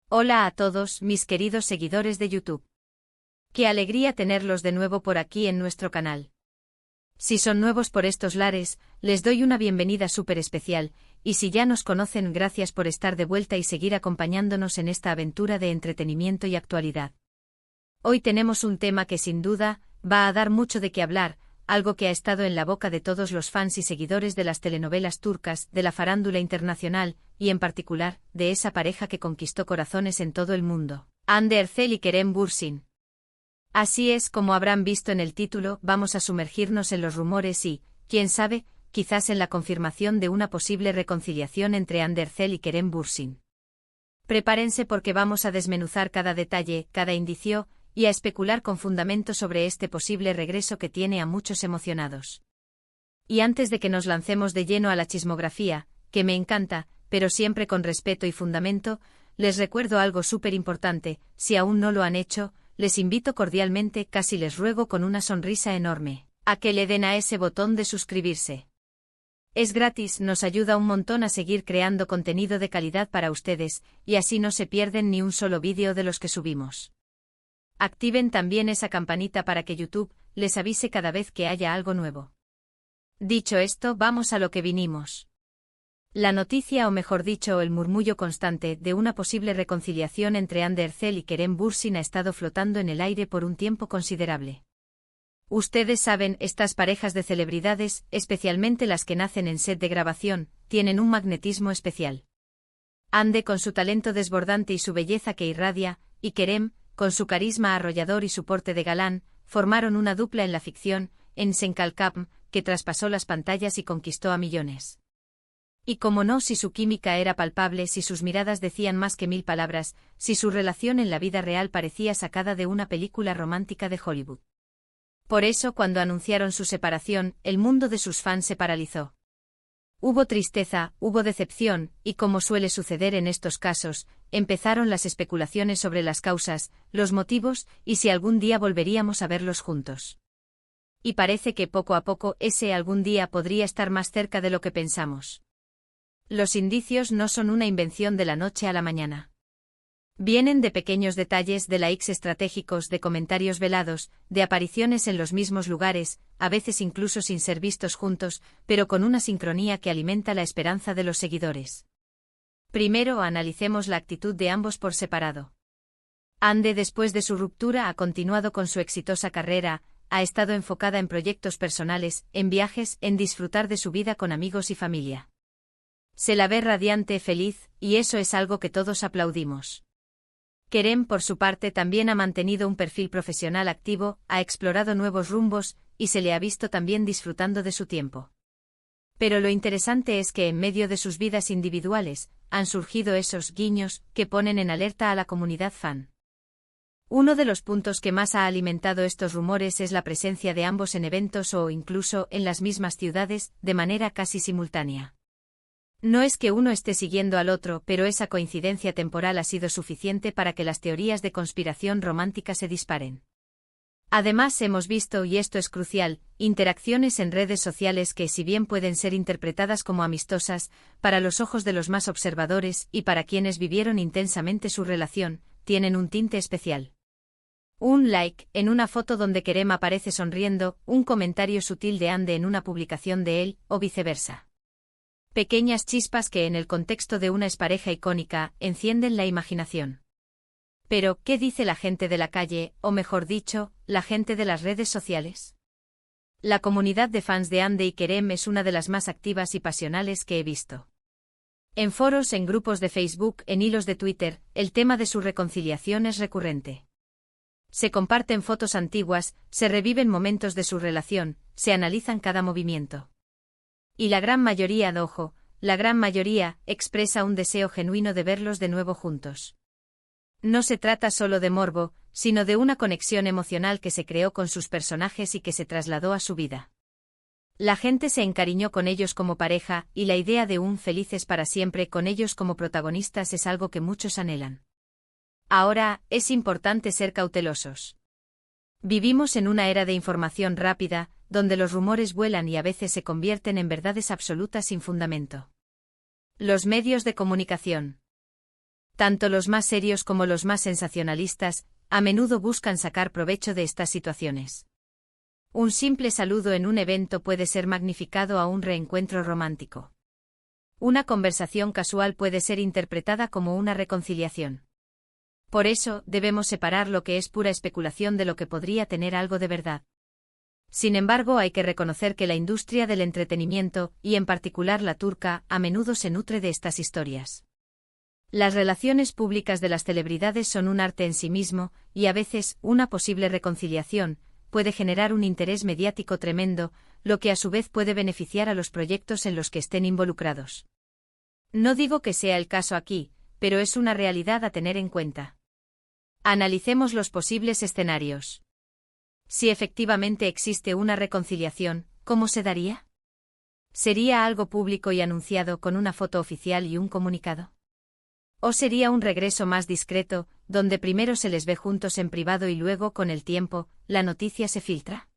Hola a todos, mis queridos seguidores de YouTube. Qué alegría tenerlos de nuevo por aquí en nuestro canal. Si son nuevos por estos lares, les doy una bienvenida súper especial, y si ya nos conocen, gracias por estar de vuelta y seguir acompañándonos en esta aventura de entretenimiento y actualidad. Hoy tenemos un tema que sin duda va a dar mucho de qué hablar, algo que ha estado en la boca de todos los fans y seguidores de las telenovelas turcas, de la farándula internacional, y en particular, de esa pareja que conquistó corazones en todo el mundo, Hande Erçel y Kerem Bürsin. Así es, como habrán visto en el título, vamos a sumergirnos en los rumores y, quién sabe, quizás en la confirmación de una posible reconciliación entre Hande Erçel y Kerem Bürsin. Prepárense porque vamos a desmenuzar cada detalle, cada indicio, y a especular con fundamento sobre este posible regreso que tiene a muchos emocionados. Y antes de que nos lancemos de lleno a la chismografía, que me encanta, pero siempre con respeto y fundamento, les recuerdo algo súper importante: si aún no lo han hecho, les invito cordialmente, casi les ruego con una sonrisa enorme, a que le den a ese botón de suscribirse. Es gratis, nos ayuda un montón a seguir creando contenido de calidad para ustedes, y así no se pierden ni un solo vídeo de los que subimos. Activen también esa campanita para que YouTube les avise cada vez que haya algo nuevo. Dicho esto, vamos a lo que vinimos. La noticia, o mejor dicho, el murmullo constante de una posible reconciliación entre Hande Erçel y Kerem Bürsin ha estado flotando en el aire por un tiempo considerable. Ustedes saben, estas parejas de celebridades, especialmente las que nacen en set de grabación, tienen un magnetismo especial. Hande, con su talento desbordante y su belleza que irradia, y Kerem, con su carisma arrollador y su porte de galán, formaron una dupla en la ficción, en Sen Kalkam, que traspasó las pantallas y conquistó a millones. Y cómo no, si su química era palpable, si sus miradas decían más que 1000 palabras, si su relación en la vida real parecía sacada de una película romántica de Hollywood. Por eso, cuando anunciaron su separación, el mundo de sus fans se paralizó. Hubo tristeza, hubo decepción, y como suele suceder en estos casos, empezaron las especulaciones sobre las causas, los motivos, y si algún día volveríamos a verlos juntos. Y parece que poco a poco ese algún día podría estar más cerca de lo que pensamos. Los indicios no son una invención de la noche a la mañana. Vienen de pequeños detalles, de likes estratégicos, de comentarios velados, de apariciones en los mismos lugares, a veces incluso sin ser vistos juntos, pero con una sincronía que alimenta la esperanza de los seguidores. Primero analicemos la actitud de ambos por separado. Hande, después de su ruptura, ha continuado con su exitosa carrera, ha estado enfocada en proyectos personales, en viajes, en disfrutar de su vida con amigos y familia. Se la ve radiante, feliz, y eso es algo que todos aplaudimos. Kerem, por su parte, también ha mantenido un perfil profesional activo, ha explorado nuevos rumbos, y se le ha visto también disfrutando de su tiempo. Pero lo interesante es que en medio de sus vidas individuales, han surgido esos guiños que ponen en alerta a la comunidad fan. Uno de los puntos que más ha alimentado estos rumores es la presencia de ambos en eventos o incluso en las mismas ciudades, de manera casi simultánea. No es que uno esté siguiendo al otro, pero esa coincidencia temporal ha sido suficiente para que las teorías de conspiración romántica se disparen. Además, hemos visto, y esto es crucial, interacciones en redes sociales que, si bien pueden ser interpretadas como amistosas, para los ojos de los más observadores y para quienes vivieron intensamente su relación, tienen un tinte especial. Un like en una foto donde Kerem aparece sonriendo, un comentario sutil de Hande en una publicación de él, o viceversa. Pequeñas chispas que, en el contexto de una expareja icónica, encienden la imaginación. Pero, ¿qué dice la gente de la calle, o mejor dicho, la gente de las redes sociales? La comunidad de fans de Hande y Kerem es una de las más activas y pasionales que he visto. En foros, en grupos de Facebook, en hilos de Twitter, el tema de su reconciliación es recurrente. Se comparten fotos antiguas, se reviven momentos de su relación, se analizan cada movimiento. Y la gran mayoría, ojo, la gran mayoría, expresa un deseo genuino de verlos de nuevo juntos. No se trata solo de morbo, sino de una conexión emocional que se creó con sus personajes y que se trasladó a su vida. La gente se encariñó con ellos como pareja, y la idea de un felices para siempre con ellos como protagonistas es algo que muchos anhelan. Ahora, es importante ser cautelosos. Vivimos en una era de información rápida, donde los rumores vuelan y a veces se convierten en verdades absolutas sin fundamento. Los medios de comunicación. Tanto los más serios como los más sensacionalistas, a menudo buscan sacar provecho de estas situaciones. Un simple saludo en un evento puede ser magnificado a un reencuentro romántico. Una conversación casual puede ser interpretada como una reconciliación. Por eso, debemos separar lo que es pura especulación de lo que podría tener algo de verdad. Sin embargo, hay que reconocer que la industria del entretenimiento, y en particular la turca, a menudo se nutre de estas historias. Las relaciones públicas de las celebridades son un arte en sí mismo, y a veces, una posible reconciliación puede generar un interés mediático tremendo, lo que a su vez puede beneficiar a los proyectos en los que estén involucrados. No digo que sea el caso aquí, pero es una realidad a tener en cuenta. Analicemos los posibles escenarios. Si efectivamente existe una reconciliación, ¿cómo se daría? ¿Sería algo público y anunciado con una foto oficial y un comunicado? ¿O sería un regreso más discreto, donde primero se les ve juntos en privado y luego, con el tiempo, la noticia se filtra?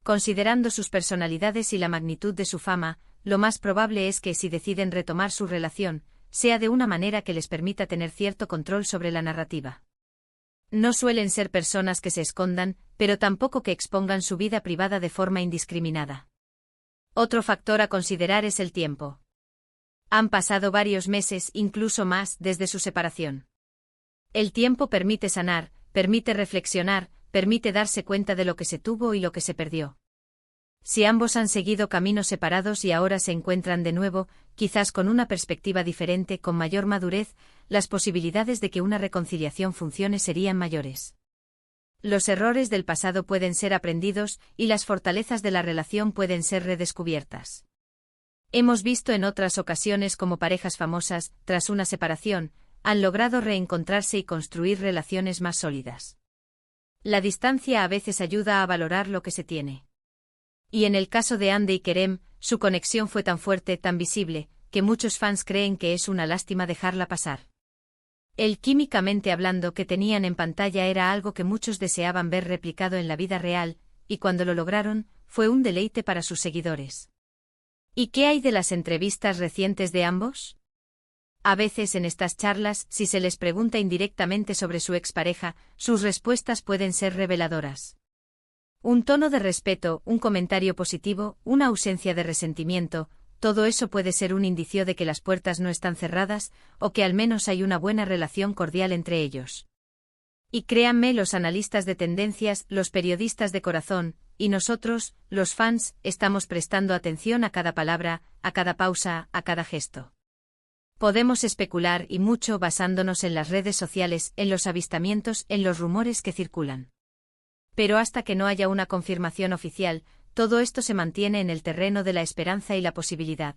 Considerando sus personalidades y la magnitud de su fama, lo más probable es que si deciden retomar su relación, sea de una manera que les permita tener cierto control sobre la narrativa. No suelen ser personas que se escondan, pero tampoco que expongan su vida privada de forma indiscriminada. Otro factor a considerar es el tiempo. Han pasado varios meses, incluso más, desde su separación. El tiempo permite sanar, permite reflexionar, permite darse cuenta de lo que se tuvo y lo que se perdió. Si ambos han seguido caminos separados y ahora se encuentran de nuevo, quizás con una perspectiva diferente, con mayor madurez, las posibilidades de que una reconciliación funcione serían mayores. Los errores del pasado pueden ser aprendidos y las fortalezas de la relación pueden ser redescubiertas. Hemos visto en otras ocasiones cómo parejas famosas, tras una separación, han logrado reencontrarse y construir relaciones más sólidas. La distancia a veces ayuda a valorar lo que se tiene. Y en el caso de Hande y Kerem, su conexión fue tan fuerte, tan visible, que muchos fans creen que es una lástima dejarla pasar. El químicamente hablando que tenían en pantalla era algo que muchos deseaban ver replicado en la vida real, y cuando lo lograron, fue un deleite para sus seguidores. ¿Y qué hay de las entrevistas recientes de ambos? A veces en estas charlas, si se les pregunta indirectamente sobre su expareja, sus respuestas pueden ser reveladoras. Un tono de respeto, un comentario positivo, una ausencia de resentimiento, todo eso puede ser un indicio de que las puertas no están cerradas, o que al menos hay una buena relación cordial entre ellos. Y créanme, los analistas de tendencias, los periodistas de corazón, y nosotros, los fans, estamos prestando atención a cada palabra, a cada pausa, a cada gesto. Podemos especular y mucho basándonos en las redes sociales, en los avistamientos, en los rumores que circulan. Pero hasta que no haya una confirmación oficial, todo esto se mantiene en el terreno de la esperanza y la posibilidad.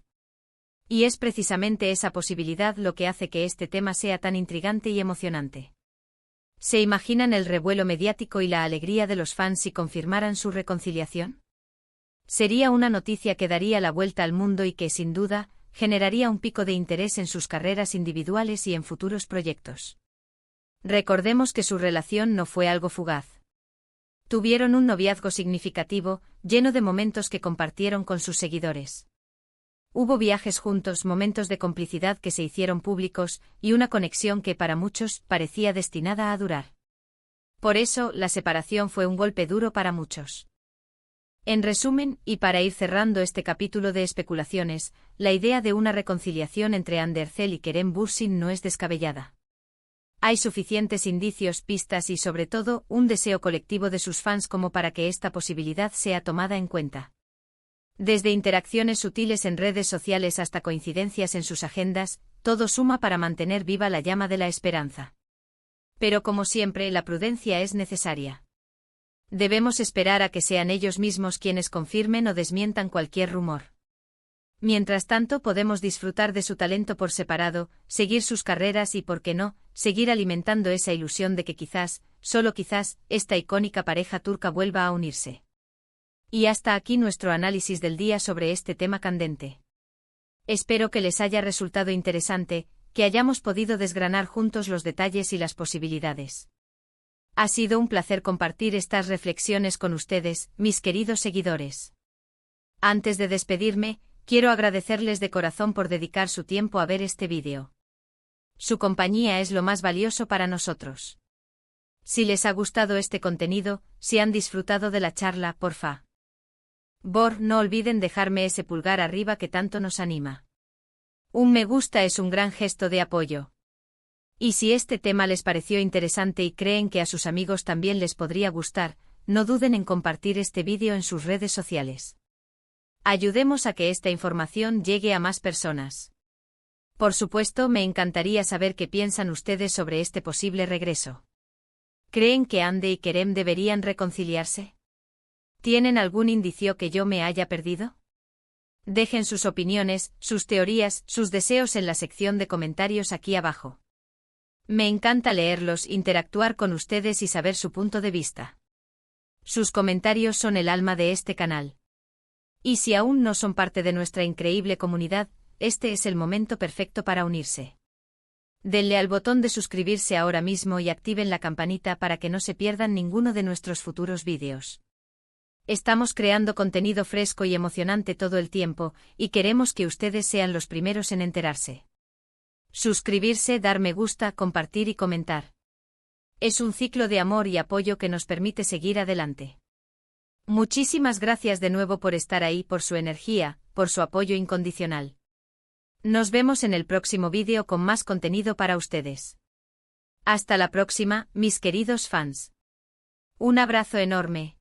Y es precisamente esa posibilidad lo que hace que este tema sea tan intrigante y emocionante. ¿Se imaginan el revuelo mediático y la alegría de los fans si confirmaran su reconciliación? Sería una noticia que daría la vuelta al mundo y que, sin duda, generaría un pico de interés en sus carreras individuales y en futuros proyectos. Recordemos que su relación no fue algo fugaz. Tuvieron un noviazgo significativo, lleno de momentos que compartieron con sus seguidores. Hubo viajes juntos, momentos de complicidad que se hicieron públicos, y una conexión que para muchos parecía destinada a durar. Por eso, la separación fue un golpe duro para muchos. En resumen, y para ir cerrando este capítulo de especulaciones, la idea de una reconciliación entre Hande Erçel y Kerem Bürsin no es descabellada. Hay suficientes indicios, pistas y sobre todo, un deseo colectivo de sus fans como para que esta posibilidad sea tomada en cuenta. Desde interacciones sutiles en redes sociales hasta coincidencias en sus agendas, todo suma para mantener viva la llama de la esperanza. Pero como siempre, la prudencia es necesaria. Debemos esperar a que sean ellos mismos quienes confirmen o desmientan cualquier rumor. Mientras tanto, podemos disfrutar de su talento por separado, seguir sus carreras y, por qué no, seguir alimentando esa ilusión de que quizás, solo quizás, esta icónica pareja turca vuelva a unirse. Y hasta aquí nuestro análisis del día sobre este tema candente. Espero que les haya resultado interesante, que hayamos podido desgranar juntos los detalles y las posibilidades. Ha sido un placer compartir estas reflexiones con ustedes, mis queridos seguidores. Antes de despedirme, quiero agradecerles de corazón por dedicar su tiempo a ver este vídeo. Su compañía es lo más valioso para nosotros. Si les ha gustado este contenido, si han disfrutado de la charla, porfa. No olviden dejarme ese pulgar arriba que tanto nos anima. Un me gusta es un gran gesto de apoyo. Y si este tema les pareció interesante y creen que a sus amigos también les podría gustar, no duden en compartir este vídeo en sus redes sociales. Ayudemos a que esta información llegue a más personas. Por supuesto, me encantaría saber qué piensan ustedes sobre este posible regreso. ¿Creen que Ande y Kerem deberían reconciliarse? ¿Tienen algún indicio que yo me haya perdido? Dejen sus opiniones, sus teorías, sus deseos en la sección de comentarios aquí abajo. Me encanta leerlos, interactuar con ustedes y saber su punto de vista. Sus comentarios son el alma de este canal. Y si aún no son parte de nuestra increíble comunidad, este es el momento perfecto para unirse. Denle al botón de suscribirse ahora mismo y activen la campanita para que no se pierdan ninguno de nuestros futuros vídeos. Estamos creando contenido fresco y emocionante todo el tiempo, y queremos que ustedes sean los primeros en enterarse. Suscribirse, dar me gusta, compartir y comentar. Es un ciclo de amor y apoyo que nos permite seguir adelante. Muchísimas gracias de nuevo por estar ahí, por su energía, por su apoyo incondicional. Nos vemos en el próximo vídeo con más contenido para ustedes. Hasta la próxima, mis queridos fans. Un abrazo enorme.